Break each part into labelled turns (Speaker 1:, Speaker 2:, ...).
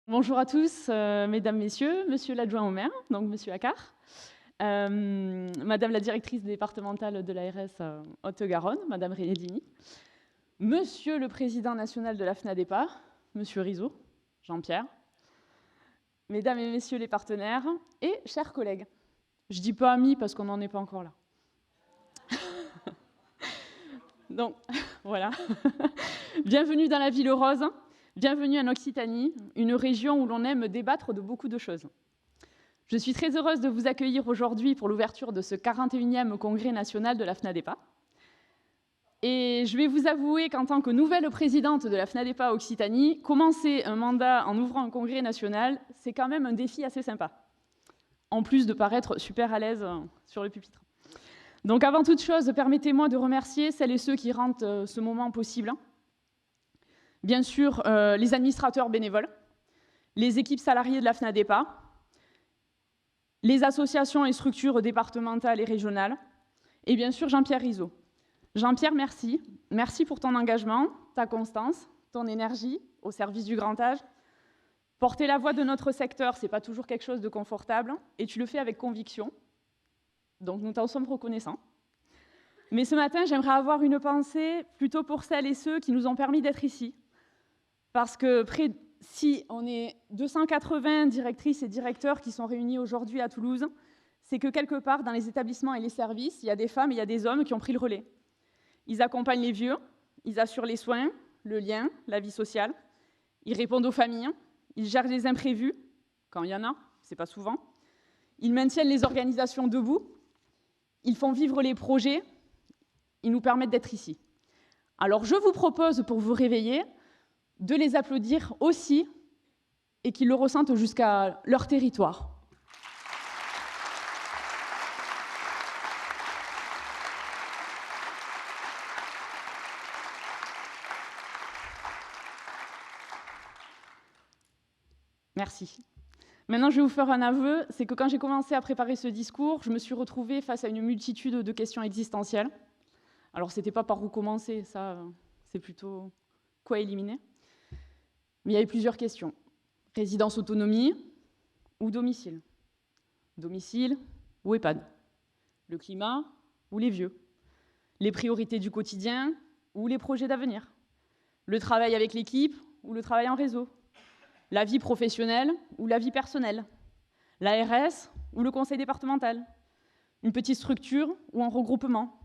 Speaker 1: Bonjour à tous, mesdames, messieurs, monsieur l'adjoint au maire, donc monsieur Accard, madame la directrice départementale de l'ARS Haute-Garonne, madame Renedini, monsieur le président national de la FNADEPA, monsieur Rizzo, Jean-Pierre, mesdames et messieurs les partenaires et chers collègues. Je ne dis pas amis parce qu'on n'en est pas encore là. Donc, voilà. Bienvenue dans la Ville Rose. Bienvenue en Occitanie, une région où l'on aime débattre de beaucoup de choses. Je suis très heureuse de vous accueillir aujourd'hui pour l'ouverture de ce 41e congrès national de la FNADEPA. Et je vais vous avouer qu'en tant que nouvelle présidente de la FNADEPA Occitanie, commencer un mandat en ouvrant un congrès national, c'est quand même un défi assez sympa. En plus de paraître super à l'aise sur le pupitre. Donc avant toute chose, permettez-moi de remercier celles et ceux qui rendent ce moment possible. Bien sûr, les administrateurs bénévoles, les équipes salariées de la FNADEPA, les associations et structures départementales et régionales, et bien sûr Jean-Pierre Rizzo. Jean-Pierre, merci. Merci pour ton engagement, ta constance, ton énergie au service du grand âge. Porter la voix de notre secteur, ce n'est pas toujours quelque chose de confortable, et tu le fais avec conviction. Donc nous t'en sommes reconnaissants. Mais ce matin, j'aimerais avoir une pensée plutôt pour celles et ceux qui nous ont permis d'être ici. Parce que si on est 280 directrices et directeurs qui sont réunis aujourd'hui à Toulouse, c'est que quelque part, dans les établissements et les services, il y a des femmes et il y a des hommes qui ont pris le relais. Ils accompagnent les vieux, ils assurent les soins, le lien, la vie sociale, ils répondent aux familles, ils gèrent les imprévus, quand il y en a, c'est pas souvent, ils maintiennent les organisations debout, ils font vivre les projets, ils nous permettent d'être ici. Alors je vous propose, pour vous réveiller, de les applaudir aussi et qu'ils le ressentent jusqu'à leur territoire. Merci. Maintenant, je vais vous faire un aveu, c'est que quand j'ai commencé à préparer ce discours, je me suis retrouvée face à une multitude de questions existentielles. Alors, ce n'était pas par où commencer, ça, c'est plutôt quoi éliminer. Mais il y avait plusieurs questions. Résidence autonomie ou domicile? Domicile ou EHPAD? Le climat ou les vieux? Les priorités du quotidien ou les projets d'avenir? Le travail avec l'équipe ou le travail en réseau? La vie professionnelle ou la vie personnelle? L'ARS ou le conseil départemental? Une petite structure ou un regroupement?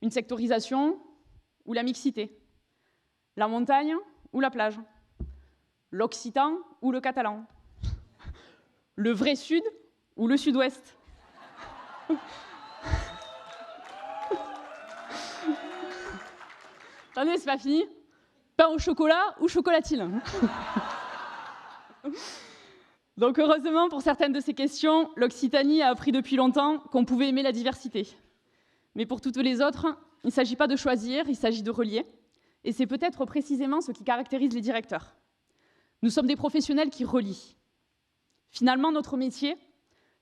Speaker 1: Une sectorisation ou la mixité? La montagne ou la plage? L'occitan ou le catalan? Le vrai sud ou le sud-ouest? Attendez, c'est pas fini. Pain au chocolat ou chocolatine? Donc heureusement, pour certaines de ces questions, l'Occitanie a appris depuis longtemps qu'on pouvait aimer la diversité. Mais pour toutes les autres, il ne s'agit pas de choisir, il s'agit de relier. Et c'est peut-être précisément ce qui caractérise les directeurs. Nous sommes des professionnels qui relient. Finalement, notre métier,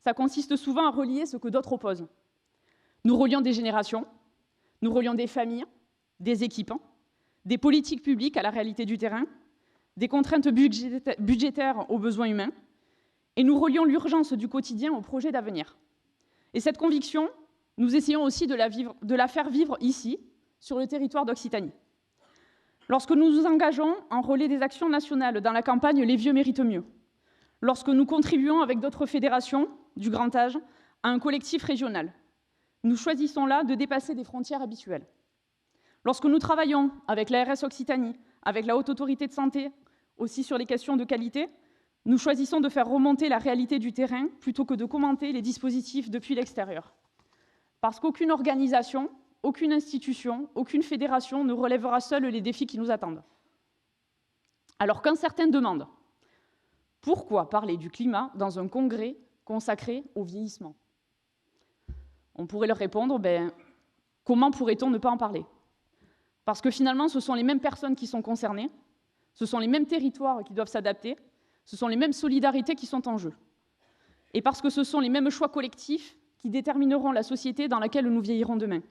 Speaker 1: ça consiste souvent à relier ce que d'autres opposent. Nous relions des générations, nous relions des familles, des équipes, des politiques publiques à la réalité du terrain, des contraintes budgétaires aux besoins humains, et nous relions l'urgence du quotidien au projet d'avenir. Et cette conviction, nous essayons aussi de la faire vivre ici, sur le territoire d'Occitanie. Lorsque nous nous engageons en relais des actions nationales dans la campagne « Les vieux méritent mieux », lorsque nous contribuons avec d'autres fédérations du grand âge à un collectif régional, nous choisissons là de dépasser des frontières habituelles. Lorsque nous travaillons avec l'ARS Occitanie, avec la Haute Autorité de Santé, aussi sur les questions de qualité, nous choisissons de faire remonter la réalité du terrain plutôt que de commenter les dispositifs depuis l'extérieur. Parce qu'aucune organisation, aucune institution, aucune fédération ne relèvera seule les défis qui nous attendent. Alors quand certains demandent « Pourquoi parler du climat dans un congrès consacré au vieillissement ?» On pourrait leur répondre « Comment pourrait-on ne pas en parler ?» Parce que finalement, ce sont les mêmes personnes qui sont concernées, ce sont les mêmes territoires qui doivent s'adapter, ce sont les mêmes solidarités qui sont en jeu. Et parce que ce sont les mêmes choix collectifs qui détermineront la société dans laquelle nous vieillirons demain.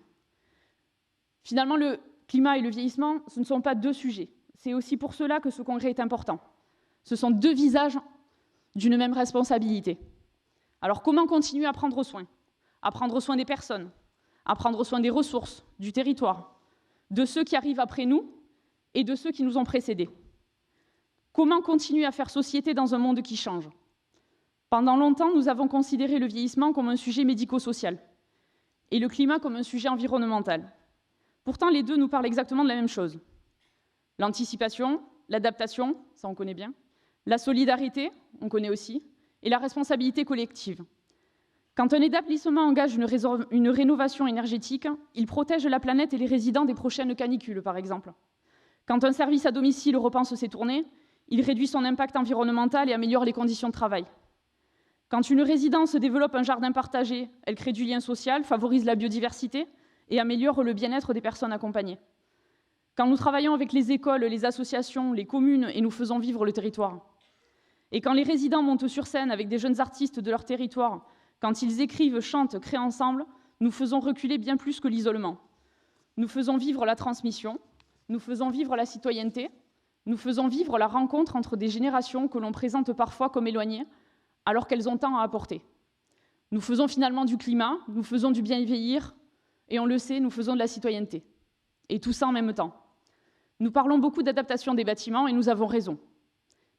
Speaker 1: Finalement, le climat et le vieillissement, ce ne sont pas deux sujets. C'est aussi pour cela que ce congrès est important. Ce sont deux visages d'une même responsabilité. Alors comment continuer à prendre soin? À prendre soin des personnes, à prendre soin des ressources, du territoire, de ceux qui arrivent après nous et de ceux qui nous ont précédés. Comment continuer à faire société dans un monde qui change? Pendant longtemps, nous avons considéré le vieillissement comme un sujet médico-social et le climat comme un sujet environnemental. Pourtant, les deux nous parlent exactement de la même chose. L'anticipation, l'adaptation, ça on connaît bien, la solidarité, on connaît aussi, et la responsabilité collective. Quand un établissement engage une rénovation énergétique, il protège la planète et les résidents des prochaines canicules, par exemple. Quand un service à domicile repense ses tournées, il réduit son impact environnemental et améliore les conditions de travail. Quand une résidence développe un jardin partagé, elle crée du lien social, favorise la biodiversité et améliore le bien-être des personnes accompagnées. Quand nous travaillons avec les écoles, les associations, les communes et nous faisons vivre le territoire. Et quand les résidents montent sur scène avec des jeunes artistes de leur territoire, quand ils écrivent, chantent, créent ensemble, nous faisons reculer bien plus que l'isolement. Nous faisons vivre la transmission, nous faisons vivre la citoyenneté, nous faisons vivre la rencontre entre des générations que l'on présente parfois comme éloignées, alors qu'elles ont tant à apporter. Nous faisons finalement du climat, nous faisons du bien vieillir, et on le sait, nous faisons de la citoyenneté. Et tout ça en même temps. Nous parlons beaucoup d'adaptation des bâtiments, et nous avons raison.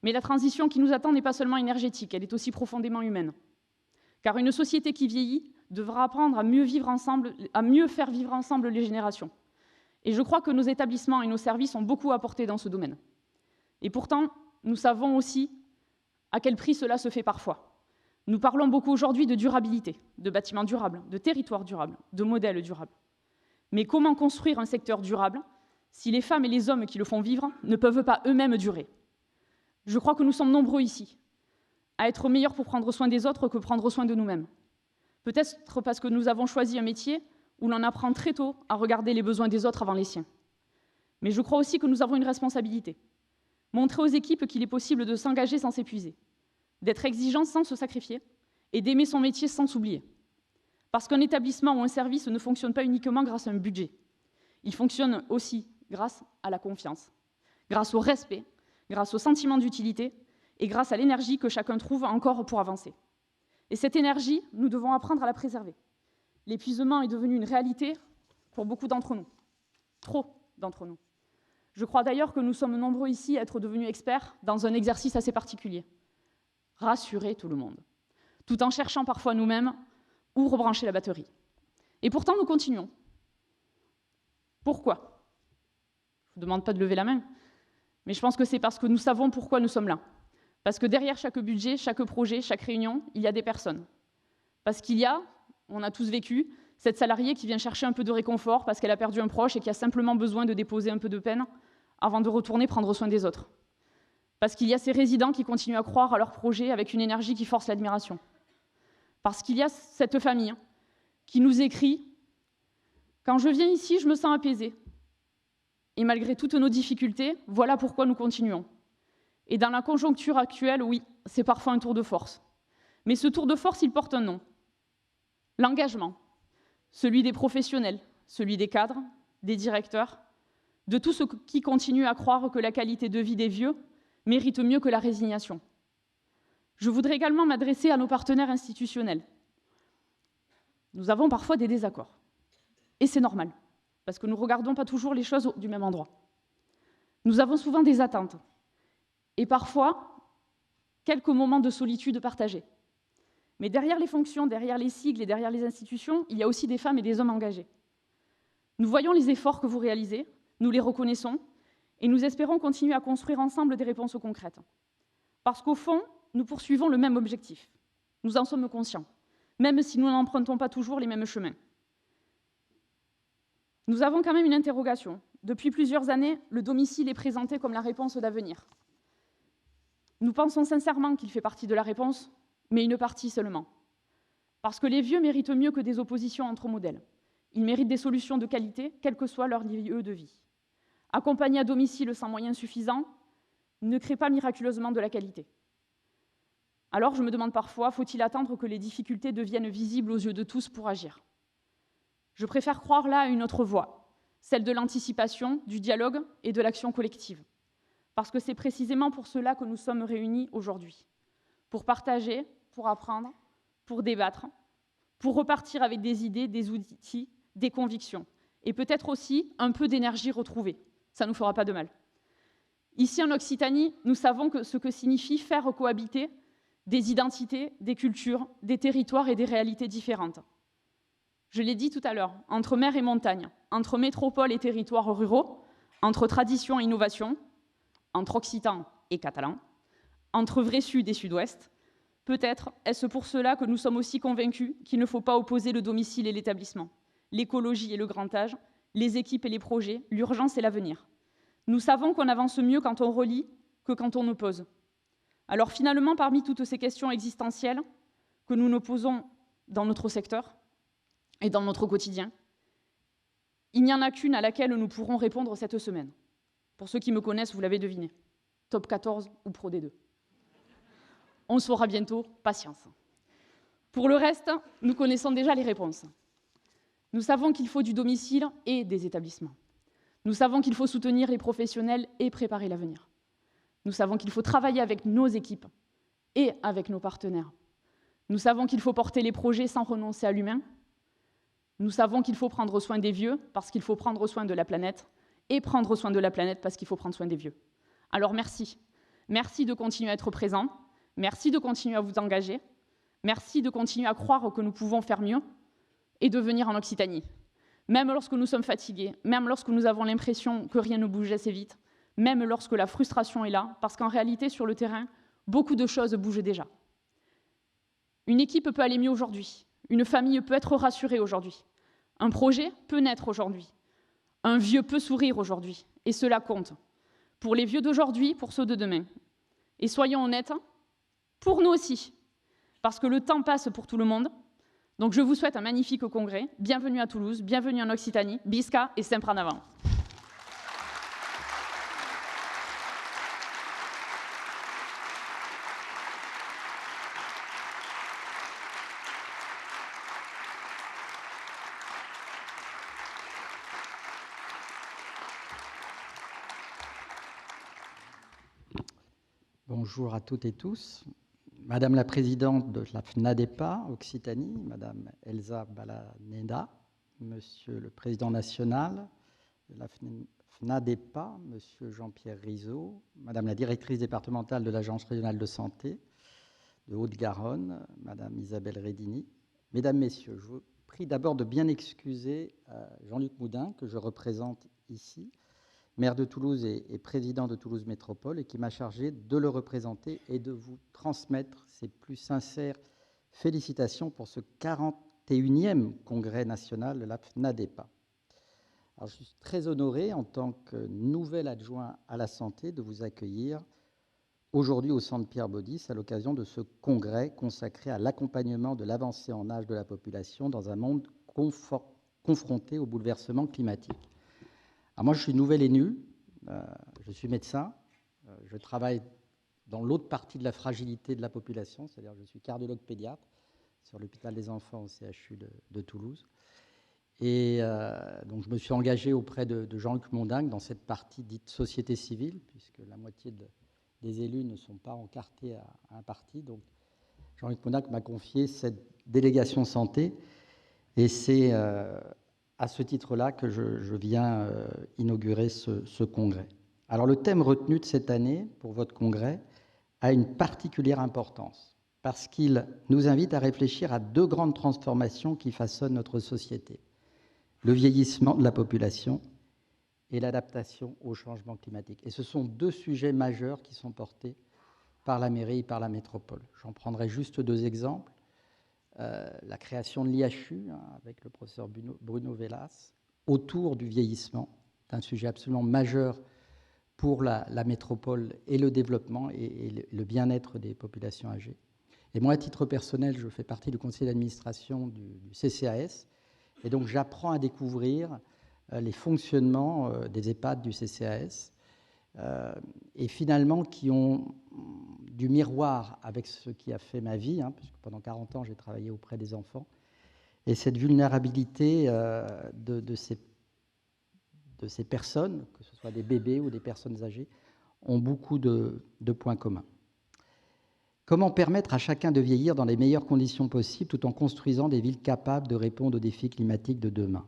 Speaker 1: Mais la transition qui nous attend n'est pas seulement énergétique, elle est aussi profondément humaine. Car une société qui vieillit devra apprendre à mieux vivre ensemble, à mieux faire vivre ensemble les générations. Et je crois que nos établissements et nos services ont beaucoup apporté dans ce domaine. Et pourtant, nous savons aussi à quel prix cela se fait parfois. Nous parlons beaucoup aujourd'hui de durabilité, de bâtiments durables, de territoires durables, de modèles durables. Mais comment construire un secteur durable si les femmes et les hommes qui le font vivre ne peuvent pas eux-mêmes durer? Je crois que nous sommes nombreux ici à être meilleurs pour prendre soin des autres que prendre soin de nous-mêmes. Peut-être parce que nous avons choisi un métier où l'on apprend très tôt à regarder les besoins des autres avant les siens. Mais je crois aussi que nous avons une responsabilité. Montrer aux équipes qu'il est possible de s'engager sans s'épuiser, d'être exigeant sans se sacrifier et d'aimer son métier sans s'oublier. Parce qu'un établissement ou un service ne fonctionne pas uniquement grâce à un budget. Il fonctionne aussi grâce à la confiance, grâce au respect, grâce au sentiment d'utilité et grâce à l'énergie que chacun trouve encore pour avancer. Et cette énergie, nous devons apprendre à la préserver. L'épuisement est devenu une réalité pour beaucoup d'entre nous, trop d'entre nous. Je crois d'ailleurs que nous sommes nombreux ici à être devenus experts dans un exercice assez particulier. Rassurer tout le monde, tout en cherchant parfois nous-mêmes où rebrancher la batterie. Et pourtant, nous continuons. Pourquoi? Je ne vous demande pas de lever la main, mais je pense que c'est parce que nous savons pourquoi nous sommes là. Parce que derrière chaque budget, chaque projet, chaque réunion, il y a des personnes. Parce qu'il y a, on a tous vécu, cette salariée qui vient chercher un peu de réconfort parce qu'elle a perdu un proche et qui a simplement besoin de déposer un peu de peine avant de retourner prendre soin des autres. Parce qu'il y a ces résidents qui continuent à croire à leur projet avec une énergie qui force l'admiration. Parce qu'il y a cette famille qui nous écrit « Quand je viens ici, je me sens apaisée. Et malgré toutes nos difficultés, voilà pourquoi nous continuons. » Et dans la conjoncture actuelle, oui, c'est parfois un tour de force. Mais ce tour de force, il porte un nom. L'engagement. Celui des professionnels, celui des cadres, des directeurs, de tous ceux qui continuent à croire que la qualité de vie des vieux mérite mieux que la résignation. Je voudrais également m'adresser à nos partenaires institutionnels. Nous avons parfois des désaccords. Et c'est normal, parce que nous ne regardons pas toujours les choses du même endroit. Nous avons souvent des attentes. Et parfois, quelques moments de solitude partagés. Mais derrière les fonctions, derrière les sigles et derrière les institutions, il y a aussi des femmes et des hommes engagés. Nous voyons les efforts que vous réalisez, nous les reconnaissons, et nous espérons continuer à construire ensemble des réponses concrètes. Parce qu'au fond, nous poursuivons le même objectif. Nous en sommes conscients, même si nous n'empruntons pas toujours les mêmes chemins. Nous avons quand même une interrogation. Depuis plusieurs années, le domicile est présenté comme la réponse d'avenir. Nous pensons sincèrement qu'il fait partie de la réponse, mais une partie seulement. Parce que les vieux méritent mieux que des oppositions entre modèles. Ils méritent des solutions de qualité, quel que soit leur lieu de vie. Accompagner à domicile sans moyens suffisants ne crée pas miraculeusement de la qualité. Alors je me demande parfois, faut-il attendre que les difficultés deviennent visibles aux yeux de tous pour agir? Je préfère croire là à une autre voie, celle de l'anticipation, du dialogue et de l'action collective. parce que c'est précisément pour cela que nous sommes réunis aujourd'hui. Pour partager, pour apprendre, pour débattre, pour repartir avec des idées, des outils, des convictions, et peut-être aussi un peu d'énergie retrouvée. Ça ne nous fera pas de mal. Ici, en Occitanie, nous savons ce que signifie faire cohabiter des identités, des cultures, des territoires et des réalités différentes. Je l'ai dit tout à l'heure, entre mer et montagne, entre métropole et territoires ruraux, entre tradition et innovation, entre occitan et catalan, entre vrai sud et sud-ouest, peut-être est-ce pour cela que nous sommes aussi convaincus qu'il ne faut pas opposer le domicile et l'établissement, l'écologie et le grand âge, les équipes et les projets, l'urgence et l'avenir. Nous savons qu'on avance mieux quand on relie que quand on oppose. Alors finalement, parmi toutes ces questions existentielles que nous nous posons dans notre secteur et dans notre quotidien, il n'y en a qu'une à laquelle nous pourrons répondre cette semaine. Pour ceux qui me connaissent, vous l'avez deviné, top 14 ou Pro D2. On saura bientôt, patience. Pour le reste, nous connaissons déjà les réponses. Nous savons qu'il faut du domicile et des établissements. Nous savons qu'il faut soutenir les professionnels et préparer l'avenir. Nous savons qu'il faut travailler avec nos équipes et avec nos partenaires. Nous savons qu'il faut porter les projets sans renoncer à l'humain. Nous savons qu'il faut prendre soin des vieux parce qu'il faut prendre soin de la planète et prendre soin de la planète parce qu'il faut prendre soin des vieux. Alors merci. Merci de continuer à être présent. Merci de continuer à vous engager. Merci de continuer à croire que nous pouvons faire mieux et de venir en Occitanie. Même lorsque nous sommes fatigués, même lorsque nous avons l'impression que rien ne bouge assez vite, même lorsque la frustration est là, parce qu'en réalité, sur le terrain, beaucoup de choses bougent déjà. Une équipe peut aller mieux aujourd'hui. Une famille peut être rassurée aujourd'hui. Un projet peut naître aujourd'hui. Un vieux peut sourire aujourd'hui. Et cela compte. Pour les vieux d'aujourd'hui, pour ceux de demain. Et soyons honnêtes, pour nous aussi. Parce que le temps passe pour tout le monde. Donc je vous souhaite un magnifique congrès. Bienvenue à Toulouse, bienvenue en Occitanie, Bisca et sempre en avant.
Speaker 2: Bonjour à toutes et tous. Madame la présidente de la FNADEPA Occitanie, Madame Elsa Balaneda, Monsieur le président national de la FNADEPA, Monsieur Jean-Pierre Rizot, Madame la directrice départementale de l'Agence régionale de santé de Haute-Garonne, Madame Isabelle Redini. Mesdames, Messieurs, je vous prie d'abord de bien excuser Jean-Luc Moudin, que je représente ici, maire de Toulouse et président de Toulouse Métropole, et qui m'a chargé de le représenter et de vous transmettre ses plus sincères félicitations pour ce 41e congrès national de la FNADEPA. Alors, je suis très honoré, en tant que nouvel adjoint à la santé, de vous accueillir aujourd'hui au Centre Pierre-Baudis à l'occasion de ce congrès consacré à l'accompagnement de l'avancée en âge de la population dans un monde confronté au bouleversement climatique. Alors moi, je suis nouvel élu, je suis médecin, je travaille dans l'autre partie de la fragilité de la population, c'est-à-dire je suis cardiologue pédiatre sur l'hôpital des enfants au CHU de Toulouse. Et donc je me suis engagé auprès de Jean-Luc Mondingue dans cette partie dite société civile, puisque la moitié des élus ne sont pas encartés à un parti. Donc Jean-Luc Mondingue m'a confié cette délégation santé, et c'est à ce titre-là que je viens inaugurer ce congrès. Alors le thème retenu de cette année pour votre congrès a une particulière importance, parce qu'il nous invite à réfléchir à deux grandes transformations qui façonnent notre société: le vieillissement de la population et l'adaptation au changement climatique. Et ce sont deux sujets majeurs qui sont portés par la mairie et par la métropole. J'en prendrai juste deux exemples. La création de l'IHU, avec le professeur Bruno Velas, autour du vieillissement, c'est un sujet absolument majeur pour la métropole et le développement et le bien-être des populations âgées. Et moi, à titre personnel, je fais partie du conseil d'administration du CCAS, et donc j'apprends à découvrir les fonctionnements des EHPAD du CCAS, et finalement qui ont du miroir avec ce qui a fait ma vie, puisque pendant 40 ans, j'ai travaillé auprès des enfants. Et cette vulnérabilité de ces personnes, que ce soit des bébés ou des personnes âgées, ont beaucoup de points communs. Comment permettre à chacun de vieillir dans les meilleures conditions possibles tout en construisant des villes capables de répondre aux défis climatiques de demain?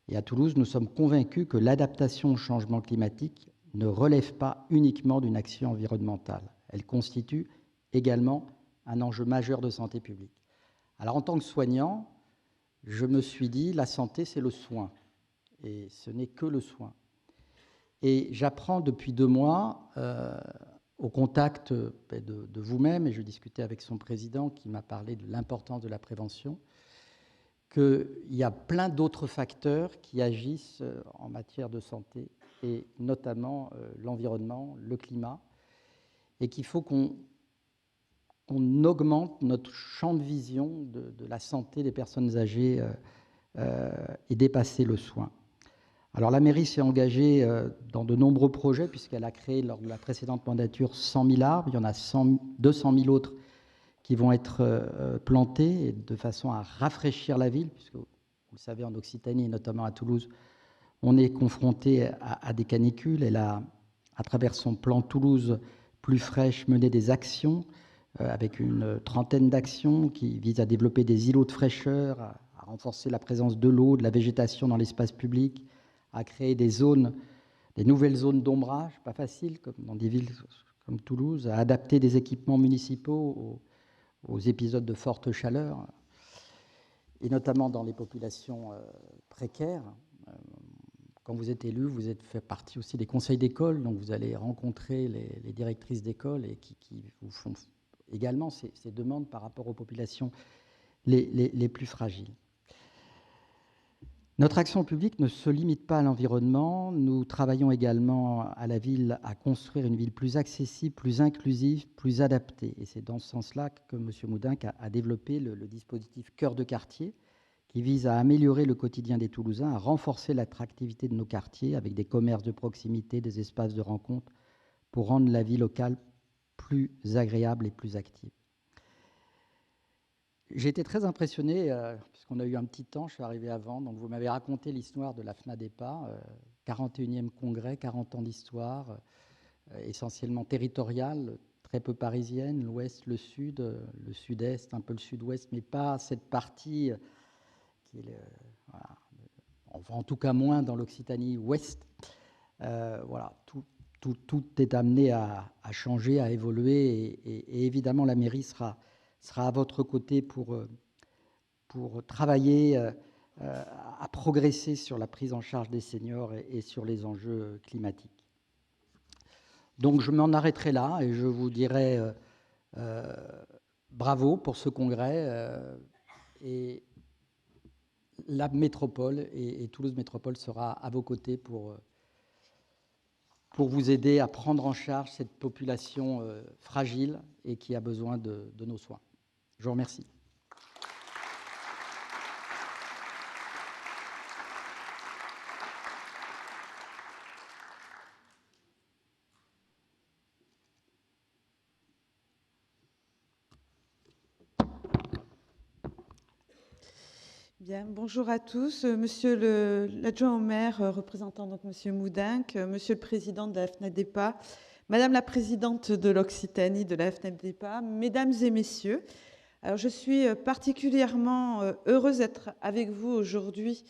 Speaker 2: Et à Toulouse, nous sommes convaincus que l'adaptation au changement climatique ne relève pas uniquement d'une action environnementale. Elle constitue également un enjeu majeur de santé publique. Alors en tant que soignant, je me suis dit, la santé, c'est le soin. Et ce n'est que le soin. Et j'apprends depuis 2 mois, au contact de vous-même, et je discutais avec son président qui m'a parlé de l'importance de la prévention, qu'il y a plein d'autres facteurs qui agissent en matière de santé, et notamment l'environnement, le climat, et qu'il faut qu'on augmente notre champ de vision de la santé des personnes âgées et dépasser le soin. Alors la mairie s'est engagée dans de nombreux projets, puisqu'elle a créé lors de la précédente mandature 100 000 arbres. Il y en a 200 000 autres qui vont être plantés de façon à rafraîchir la ville, puisque vous le savez, en Occitanie, et notamment à Toulouse, on est confronté à des canicules. Elle a, à travers son plan Toulouse plus fraîche, mené des actions avec une trentaine d'actions qui visent à développer des îlots de fraîcheur, à renforcer la présence de l'eau, de la végétation dans l'espace public, à créer des nouvelles zones d'ombrage, pas facile, comme dans des villes comme Toulouse, à adapter des équipements municipaux aux épisodes de forte chaleur, et notamment dans les populations précaires. Quand vous êtes élu, vous fait partie aussi des conseils d'école, donc vous allez rencontrer les directrices d'école et qui vous font également ces demandes par rapport aux populations les plus fragiles. Notre action publique ne se limite pas à l'environnement. Nous travaillons également à la ville à construire une ville plus accessible, plus inclusive, plus adaptée. Et c'est dans ce sens-là que M. Moudenc a développé le dispositif Cœur de quartier, qui vise à améliorer le quotidien des Toulousains, à renforcer l'attractivité de nos quartiers avec des commerces de proximité, des espaces de rencontre, pour rendre la vie locale plus agréable et plus active. J'ai été très impressionné, puisqu'on a eu un petit temps, je suis arrivé avant, donc vous m'avez raconté l'histoire de la FNADEPA, 41e congrès, 40 ans d'histoire, essentiellement territoriale, très peu parisienne, l'ouest, le sud-est, un peu le sud-ouest, mais pas cette partie qui est, voilà, enfin, en tout cas moins dans l'Occitanie ouest. Voilà, tout est amené à changer, à évoluer, et évidemment la mairie sera à votre côté pour travailler à progresser sur la prise en charge des seniors et sur les enjeux climatiques. Donc je m'en arrêterai là et je vous dirai bravo pour ce congrès, et la métropole et Toulouse Métropole sera à vos côtés pour vous aider à prendre en charge cette population fragile et qui a besoin de nos soins. Je vous remercie.
Speaker 3: Bien, bonjour à tous. Monsieur l'adjoint au maire, représentant donc Monsieur Moudenc, Monsieur le président de la FNADEPA, Madame la présidente de l'Occitanie de la FNADEPA, Mesdames et Messieurs. Alors, je suis particulièrement heureuse d'être avec vous aujourd'hui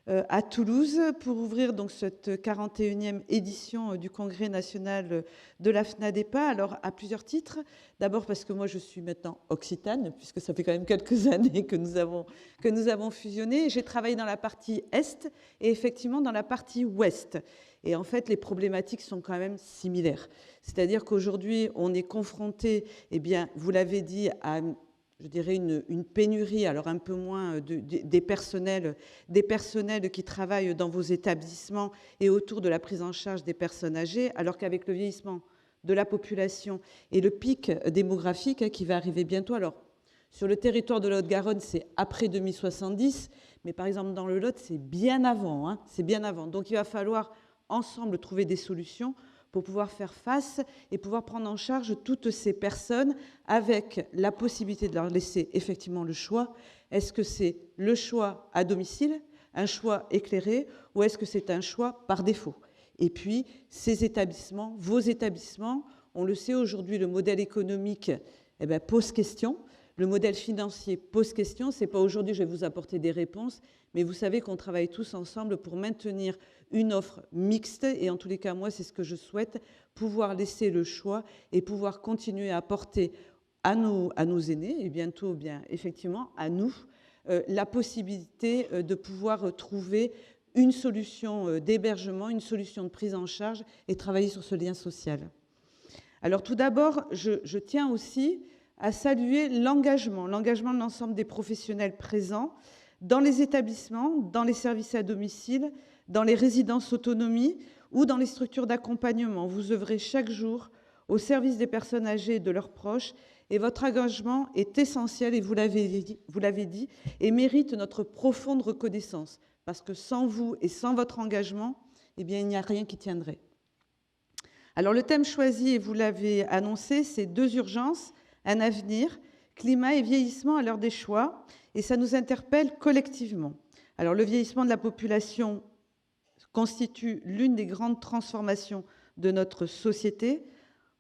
Speaker 3: à Toulouse pour ouvrir donc cette 41e édition du Congrès national de la FNADEPA. Alors, à plusieurs titres. D'abord parce que moi, je suis maintenant occitane, puisque ça fait quand même quelques années que nous avons fusionné. J'ai travaillé dans la partie Est et effectivement dans la partie Ouest. Et en fait, les problématiques sont quand même similaires. C'est-à-dire qu'aujourd'hui, on est confronté, eh bien, vous l'avez dit, à je dirais une pénurie, alors un peu moins des personnels qui travaillent dans vos établissements et autour de la prise en charge des personnes âgées, alors qu'avec le vieillissement de la population et le pic démographique qui va arriver bientôt, alors sur le territoire de la Haute-Garonne, c'est après 2070, mais par exemple dans le Lot, c'est bien avant, hein, c'est bien avant. Donc il va falloir ensemble trouver des solutions pour pouvoir faire face et pouvoir prendre en charge toutes ces personnes avec la possibilité de leur laisser effectivement le choix. Est-ce que c'est le choix à domicile, un choix éclairé, ou est-ce que c'est un choix par défaut ? Et puis, ces établissements, vos établissements, on le sait aujourd'hui, le modèle économique pose question. Le modèle financier pose question. Ce n'est pas aujourd'hui que je vais vous apporter des réponses, mais vous savez qu'on travaille tous ensemble pour maintenir une offre mixte. Et en tous les cas, moi, c'est ce que je souhaite, pouvoir laisser le choix et pouvoir continuer à apporter à nos aînés, et bientôt, bien effectivement, à nous, la possibilité de pouvoir trouver une solution d'hébergement, une solution de prise en charge et travailler sur ce lien social. Alors tout d'abord, je tiens aussi à saluer l'engagement de l'ensemble des professionnels présents dans les établissements, dans les services à domicile, dans les résidences autonomie ou dans les structures d'accompagnement. Vous œuvrez chaque jour au service des personnes âgées et de leurs proches, et votre engagement est essentiel, et vous l'avez dit, et mérite notre profonde reconnaissance, parce que sans vous et sans votre engagement, eh bien, il n'y a rien qui tiendrait. Alors le thème choisi, et vous l'avez annoncé, c'est 2 urgences, un avenir, climat et vieillissement à l'heure des choix, et ça nous interpelle collectivement. Alors le vieillissement de la population constitue l'une des grandes transformations de notre société.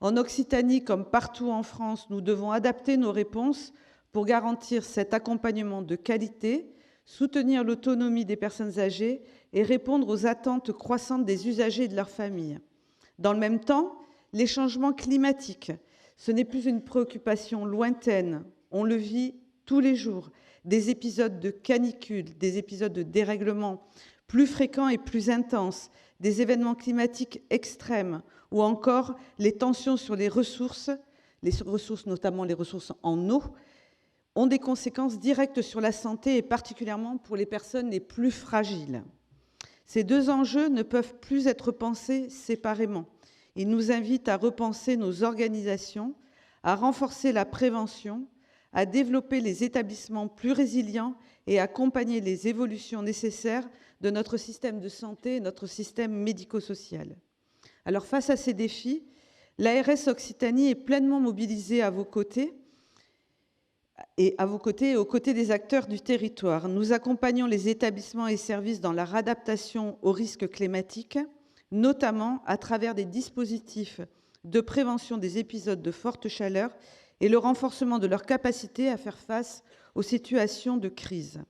Speaker 3: En Occitanie, comme partout en France, nous devons adapter nos réponses pour garantir cet accompagnement de qualité, soutenir l'autonomie des personnes âgées et répondre aux attentes croissantes des usagers et de leurs familles. Dans le même temps, les changements climatiques, ce n'est plus une préoccupation lointaine, on le vit tous les jours. Des épisodes de canicule, des épisodes de dérèglement plus fréquents et plus intenses, des événements climatiques extrêmes ou encore les tensions sur les ressources notamment les ressources en eau, ont des conséquences directes sur la santé et particulièrement pour les personnes les plus fragiles. Ces 2 enjeux ne peuvent plus être pensés séparément. Ils nous invitent à repenser nos organisations, à renforcer la prévention, à développer les établissements plus résilients et à accompagner les évolutions nécessaires de notre système de santé et notre système médico-social. Alors face à ces défis, l'ARS Occitanie est pleinement mobilisée à vos côtés et aux côtés des acteurs du territoire. Nous accompagnons les établissements et services dans leur adaptation aux risques climatiques, notamment à travers des dispositifs de prévention des épisodes de forte chaleur et le renforcement de leur capacité à faire face aux situations de crise.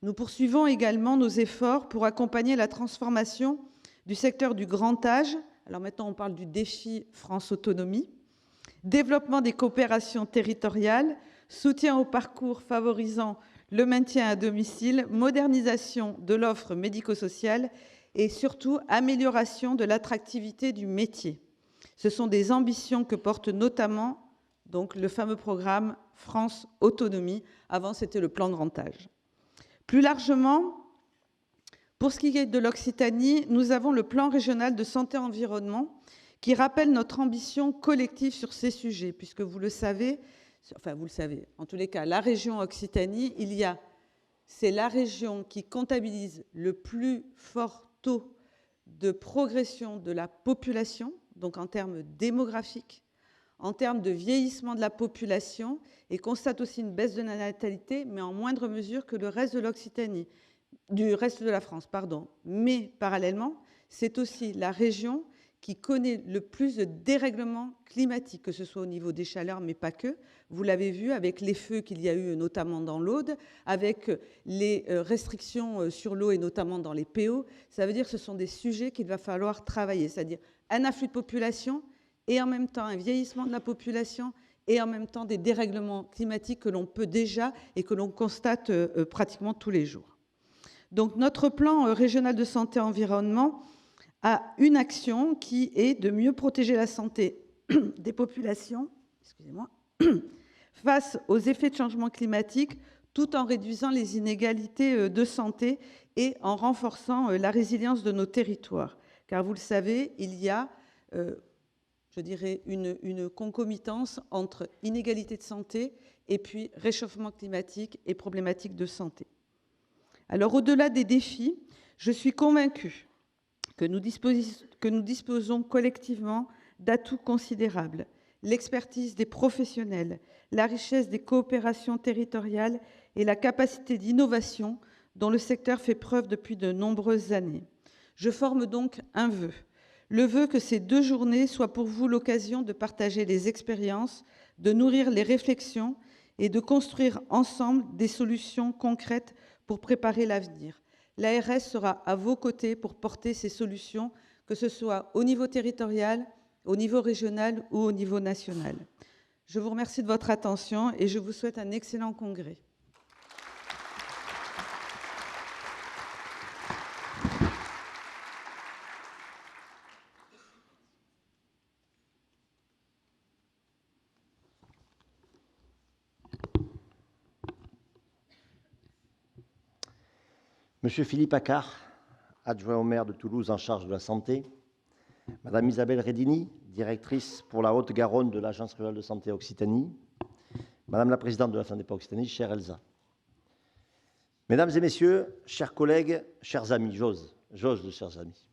Speaker 3: Nous poursuivons également nos efforts pour accompagner la transformation du secteur du grand âge. Alors maintenant, on parle du défi France Autonomie. Développement des coopérations territoriales, soutien au parcours favorisant le maintien à domicile, modernisation de l'offre médico-sociale et surtout amélioration de l'attractivité du métier. Ce sont des ambitions que porte notamment donc, le fameux programme France Autonomie. Avant, c'était le plan grand âge. Plus largement, pour ce qui est de l'Occitanie, nous avons le plan régional de santé-environnement qui rappelle notre ambition collective sur ces sujets, puisque vous le savez, en tous les cas, la région Occitanie, c'est la région qui comptabilise le plus fort taux de progression de la population, donc en termes démographiques, en termes de vieillissement de la population, et constate aussi une baisse de la natalité, mais en moindre mesure que le reste de l'Occitanie, du reste de la France, pardon. Mais parallèlement, c'est aussi la région qui connaît le plus de dérèglements climatiques, que ce soit au niveau des chaleurs, mais pas que. Vous l'avez vu avec les feux qu'il y a eu notamment dans l'Aude, avec les restrictions sur l'eau et notamment dans les PO. Ça veut dire que ce sont des sujets qu'il va falloir travailler, c'est-à-dire un afflux de population et en même temps un vieillissement de la population et en même temps des dérèglements climatiques que l'on peut déjà et que l'on constate pratiquement tous les jours. Donc notre plan régional de santé-environnement a une action qui est de mieux protéger la santé des populations face aux effets de changement climatique, tout en réduisant les inégalités de santé et en renforçant la résilience de nos territoires. Car vous le savez, il y a, je dirais, une concomitance entre inégalité de santé et puis réchauffement climatique et problématiques de santé. Alors, au-delà des défis, je suis convaincue que nous disposons collectivement d'atouts considérables. L'expertise des professionnels, la richesse des coopérations territoriales et la capacité d'innovation dont le secteur fait preuve depuis de nombreuses années. Je forme donc un vœu. Le vœu que ces 2 journées soient pour vous l'occasion de partager les expériences, de nourrir les réflexions et de construire ensemble des solutions concrètes pour préparer l'avenir. L'ARS sera à vos côtés pour porter ces solutions, que ce soit au niveau territorial, au niveau régional ou au niveau national. Je vous remercie de votre attention et je vous souhaite un excellent congrès.
Speaker 4: Monsieur Philippe Accart, adjoint au maire de Toulouse en charge de la santé, Madame Isabelle Redini, directrice pour la Haute-Garonne de l'Agence régionale de santé Occitanie, Madame la présidente de la FNADEPA Occitanie, chère Elsa. Mesdames et messieurs, chers collègues, chers amis, j'ose de chers amis.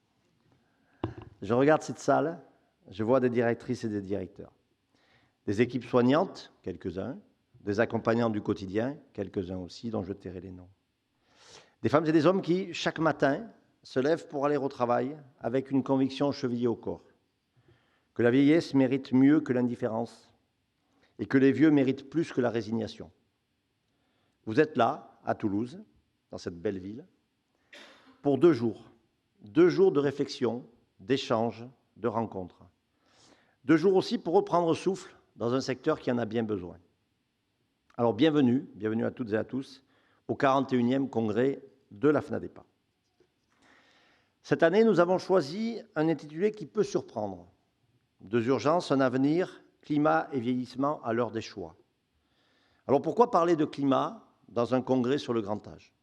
Speaker 4: Je regarde cette salle, je vois des directrices et des directeurs, des équipes soignantes, quelques-uns, des accompagnants du quotidien, quelques-uns aussi, dont je tairai les noms. Des femmes et des hommes qui, chaque matin, se lèvent pour aller au travail avec une conviction chevillée au corps, que la vieillesse mérite mieux que l'indifférence et que les vieux méritent plus que la résignation. Vous êtes là, à Toulouse, dans cette belle ville, pour 2 jours. 2 jours de réflexion, d'échange, de rencontres. 2 jours aussi pour reprendre souffle dans un secteur qui en a bien besoin. Alors bienvenue à toutes et à tous au 41e congrès de la FNADEPA. Cette année, nous avons choisi un intitulé qui peut surprendre. 2 urgences, un avenir, climat et vieillissement à l'heure des choix. Alors pourquoi parler de climat dans un congrès sur le grand âge?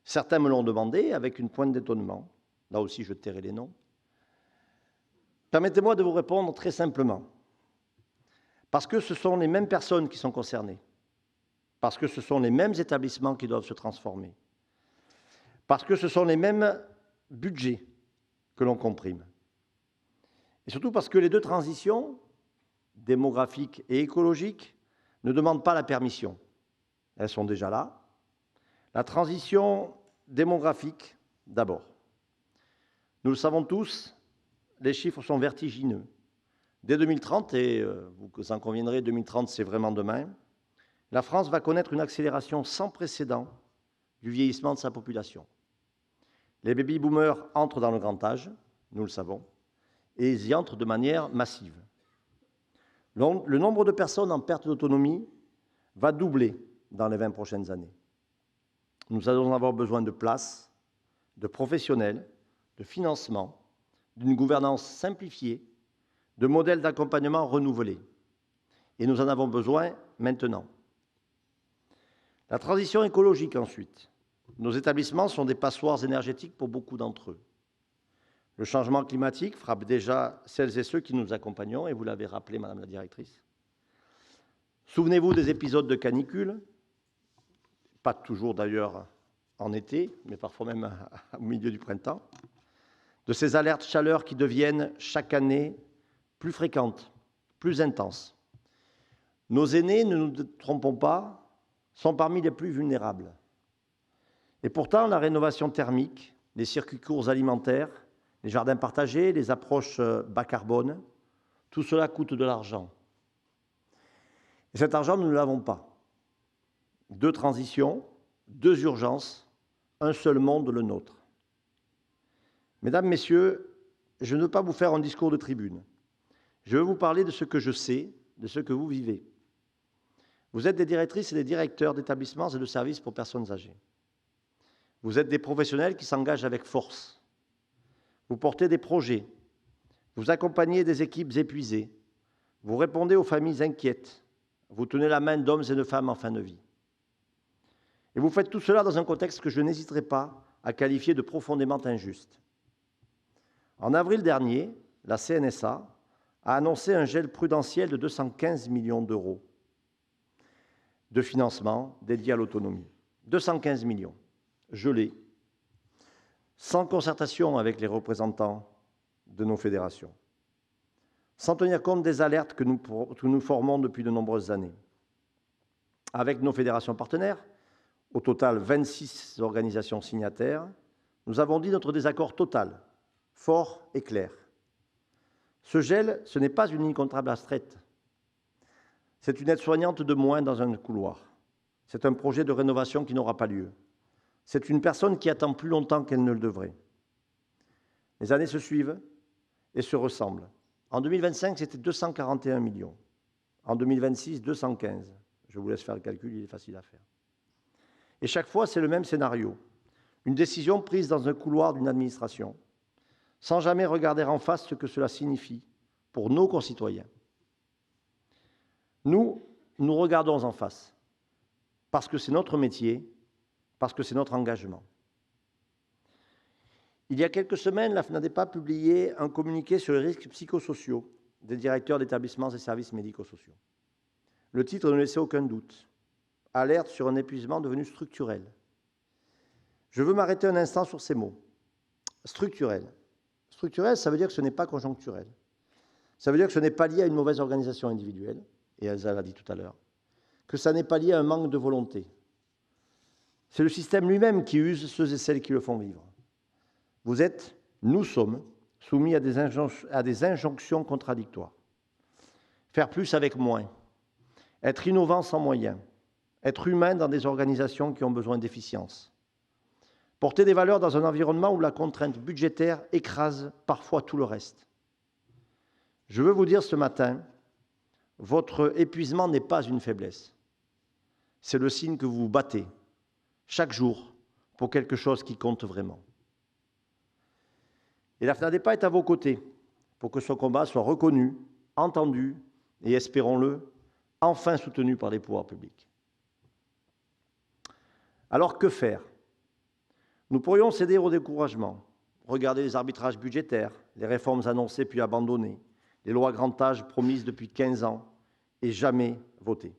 Speaker 4: Certains me l'ont demandé avec une pointe d'étonnement. Là aussi, je tairai les noms. Permettez-moi de vous répondre très simplement. Parce que ce sont les mêmes personnes qui sont concernées. Parce que ce sont les mêmes établissements qui doivent se transformer. Parce que ce sont les mêmes budgets que l'on comprime. Et surtout parce que les 2 transitions, démographiques et écologiques, ne demandent pas la permission. Elles sont déjà là. La transition démographique, d'abord. Nous le savons tous, les chiffres sont vertigineux. Dès 2030, et vous en conviendrez, 2030 c'est vraiment demain, la France va connaître une accélération sans précédent du vieillissement de sa population. Les baby-boomers entrent dans le grand âge, nous le savons, et ils y entrent de manière massive. Le nombre de personnes en perte d'autonomie va doubler dans les 20 prochaines années. Nous allons avoir besoin de places, de professionnels, de financement, d'une gouvernance simplifiée, de modèles d'accompagnement renouvelés. Et nous en avons besoin maintenant. La transition écologique ensuite. Nos établissements sont des passoires énergétiques pour beaucoup d'entre eux. Le changement climatique frappe déjà celles et ceux qui nous accompagnons, et vous l'avez rappelé, Madame la directrice. Souvenez-vous des épisodes de canicule, pas toujours d'ailleurs en été, mais parfois même au milieu du printemps, de ces alertes chaleur qui deviennent chaque année plus fréquentes, plus intenses. Nos aînés, ne nous trompons pas, sont parmi les plus vulnérables. Et pourtant, la rénovation thermique, les circuits courts alimentaires, les jardins partagés, les approches bas carbone, tout cela coûte de l'argent. Et cet argent, nous ne l'avons pas. 2 transitions, 2 urgences, un seul monde, le nôtre. Mesdames, Messieurs, je ne veux pas vous faire un discours de tribune. Je veux vous parler de ce que je sais, de ce que vous vivez. Vous êtes des directrices et des directeurs d'établissements et de services pour personnes âgées. Vous êtes des professionnels qui s'engagent avec force. Vous portez des projets. Vous accompagnez des équipes épuisées. Vous répondez aux familles inquiètes. Vous tenez la main d'hommes et de femmes en fin de vie. Et vous faites tout cela dans un contexte que je n'hésiterai pas à qualifier de profondément injuste. En avril dernier, la CNSA a annoncé un gel prudentiel de 215 millions d'euros de financement dédié à l'autonomie. 215 millions, gelés, sans concertation avec les représentants de nos fédérations, sans tenir compte des alertes que nous formons depuis de nombreuses années. Avec nos fédérations partenaires, au total 26 organisations signataires, nous avons dit notre désaccord total, fort et clair. Ce gel, ce n'est pas une ligne comptable abstraite. C'est une aide-soignante de moins dans un couloir. C'est un projet de rénovation qui n'aura pas lieu. C'est une personne qui attend plus longtemps qu'elle ne le devrait. Les années se suivent et se ressemblent. En 2025, c'était 241 millions. En 2026, 215. Je vous laisse faire le calcul, il est facile à faire. Et chaque fois, c'est le même scénario. Une décision prise dans un couloir d'une administration, sans jamais regarder en face ce que cela signifie pour nos concitoyens. Nous regardons en face, parce que c'est notre métier, parce que c'est notre engagement. Il y a quelques semaines, la FNADEPA publiait un communiqué sur les risques psychosociaux des directeurs d'établissements et services médico-sociaux. Le titre ne laissait aucun doute. Alerte sur un épuisement devenu structurel. Je veux m'arrêter un instant sur ces mots. Structurel. Structurel, ça veut dire que ce n'est pas conjoncturel. Ça veut dire que ce n'est pas lié à une mauvaise organisation individuelle, et Elsa l'a dit tout à l'heure, que ça n'est pas lié à un manque de volonté. C'est le système lui-même qui use ceux et celles qui le font vivre. Nous sommes soumis à des injonctions contradictoires. Faire plus avec moins, être innovant sans moyens, être humain dans des organisations qui ont besoin d'efficience, porter des valeurs dans un environnement où la contrainte budgétaire écrase parfois tout le reste. Je veux vous dire ce matin, votre épuisement n'est pas une faiblesse. C'est le signe que vous vous battez chaque jour pour quelque chose qui compte vraiment. Et la FNADEPA est à vos côtés pour que ce combat soit reconnu, entendu et, espérons-le, enfin soutenu par les pouvoirs publics. Alors que faire? Nous pourrions céder au découragement, regarder les arbitrages budgétaires, les réformes annoncées puis abandonnées, les lois grand âge promises depuis 15 ans et jamais votées.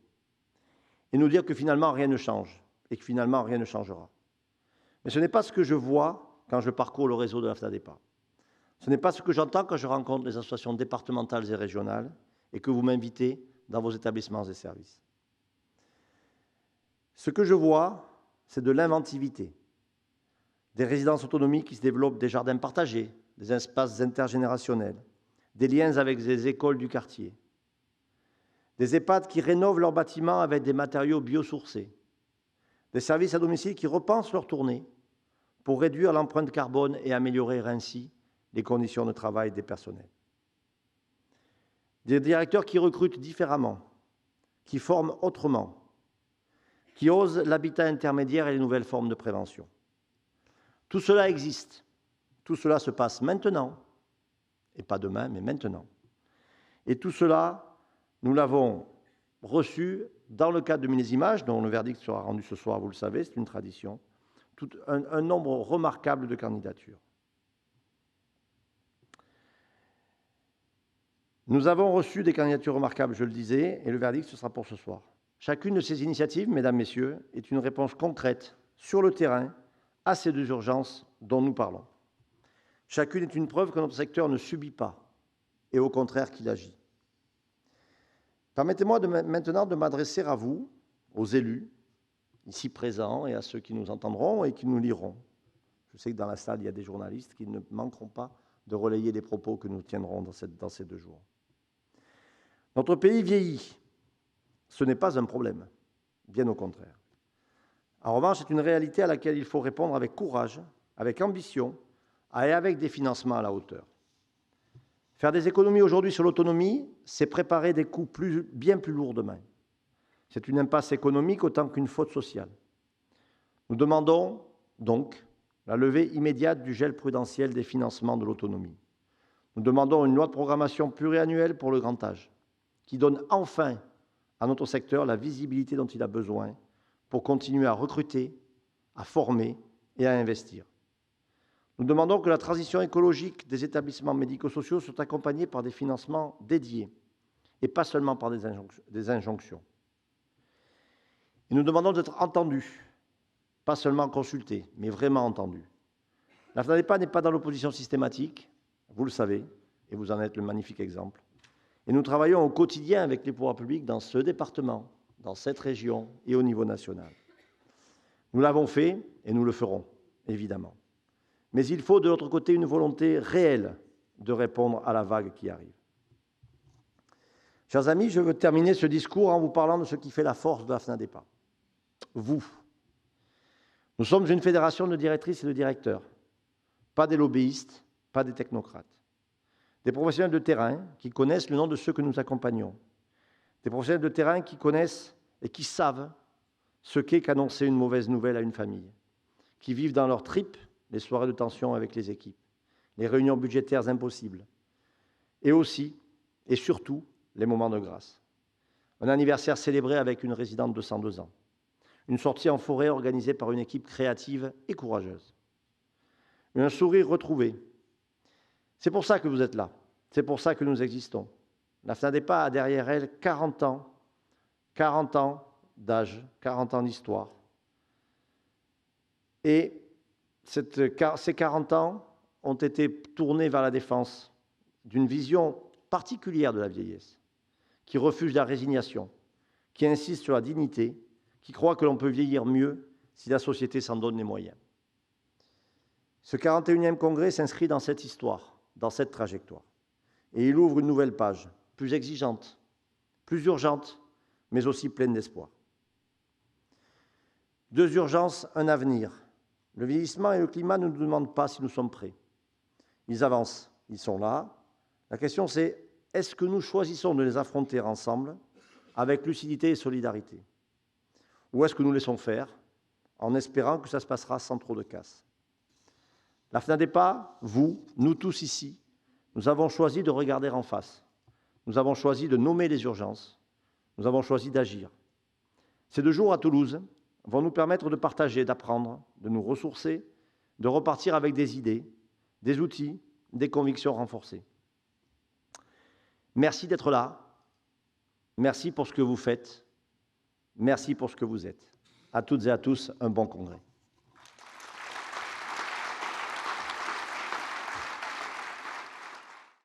Speaker 4: Et nous dire que finalement rien ne change et que finalement rien ne changera. Mais ce n'est pas ce que je vois quand je parcours le réseau de la FNADEPA. Ce n'est pas ce que j'entends quand je rencontre les associations départementales et régionales et que vous m'invitez dans vos établissements et services. Ce que je vois, c'est de l'inventivité, des résidences autonomiques qui se développent, des jardins partagés, des espaces intergénérationnels, des liens avec les écoles du quartier, des EHPAD qui rénovent leurs bâtiments avec des matériaux biosourcés, des services à domicile qui repensent leur tournée pour réduire l'empreinte carbone et améliorer ainsi les conditions de travail des personnels. Des directeurs qui recrutent différemment, qui forment autrement, qui osent l'habitat intermédiaire et les nouvelles formes de prévention. Tout cela existe. Tout cela se passe maintenant, et pas demain, mais maintenant. Et tout cela, nous l'avons reçu dans le cadre de Millesimages, dont le verdict sera rendu ce soir, vous le savez, c'est une tradition, un nombre remarquable de candidatures. Nous avons reçu des candidatures remarquables, je le disais, et le verdict, ce sera pour ce soir. Chacune de ces initiatives, mesdames, messieurs, est une réponse concrète, sur le terrain, à ces deux urgences dont nous parlons. Chacune est une preuve que notre secteur ne subit pas, et au contraire qu'il agit. Permettez-moi maintenant de m'adresser à vous, aux élus, ici présents, et à ceux qui nous entendront et qui nous liront. Je sais que dans la salle, il y a des journalistes qui ne manqueront pas de relayer les propos que nous tiendrons dans ces 2 jours. Notre pays vieillit. Ce n'est pas un problème, bien au contraire. En revanche, c'est une réalité à laquelle il faut répondre avec courage, avec ambition et avec des financements à la hauteur. Faire des économies aujourd'hui sur l'autonomie, c'est préparer des coûts bien plus lourds demain. C'est une impasse économique autant qu'une faute sociale. Nous demandons donc la levée immédiate du gel prudentiel des financements de l'autonomie. Nous demandons une loi de programmation pluriannuelle pour le grand âge, qui donne enfin à notre secteur la visibilité dont il a besoin pour continuer à recruter, à former et à investir. Nous demandons que la transition écologique des établissements médico-sociaux soit accompagnée par des financements dédiés et pas seulement par des injonctions. Et nous demandons d'être entendus, pas seulement consultés, mais vraiment entendus. La FNADEPA n'est pas dans l'opposition systématique, vous le savez, et vous en êtes le magnifique exemple. Et nous travaillons au quotidien avec les pouvoirs publics dans ce département, dans cette région et au niveau national. Nous l'avons fait et nous le ferons, évidemment. Mais il faut de l'autre côté une volonté réelle de répondre à la vague qui arrive. Chers amis, je veux terminer ce discours en vous parlant de ce qui fait la force de la FNADEPA. Vous. Nous sommes une fédération de directrices et de directeurs, pas des lobbyistes, pas des technocrates. Des professionnels de terrain qui connaissent le nom de ceux que nous accompagnons. Des professionnels de terrain qui connaissent et qui savent ce qu'est qu'annoncer une mauvaise nouvelle à une famille, qui vivent dans leur tripes les soirées de tension avec les équipes, les réunions budgétaires impossibles, et aussi, et surtout, les moments de grâce. Un anniversaire célébré avec une résidente de 102 ans. Une sortie en forêt organisée par une équipe créative et courageuse. Un sourire retrouvé. C'est pour ça que vous êtes là. C'est pour ça que nous existons. La FNADEPA a derrière elle 40 ans d'âge, 40 ans d'histoire. Et ces 40 ans ont été tournés vers la défense d'une vision particulière de la vieillesse, qui refuse la résignation, qui insiste sur la dignité, qui croit que l'on peut vieillir mieux si la société s'en donne les moyens. Ce 41e congrès s'inscrit dans cette histoire, dans cette trajectoire. Et il ouvre une nouvelle page, plus exigeante, plus urgente, mais aussi pleine d'espoir. 2 urgences, un avenir. Le vieillissement et le climat ne nous demandent pas si nous sommes prêts. Ils avancent, ils sont là. La question c'est, est-ce que nous choisissons de les affronter ensemble, avec lucidité et solidarité? Ou est-ce que nous laissons faire, en espérant que ça se passera sans trop de casse? La FNADEPA, vous, nous tous ici, nous avons choisi de regarder en face. Nous avons choisi de nommer les urgences. Nous avons choisi d'agir. Ces 2 jours à Toulouse vont nous permettre de partager, d'apprendre, de nous ressourcer, de repartir avec des idées, des outils, des convictions renforcées. Merci d'être là. Merci pour ce que vous faites. Merci pour ce que vous êtes. À toutes et à tous, un bon congrès.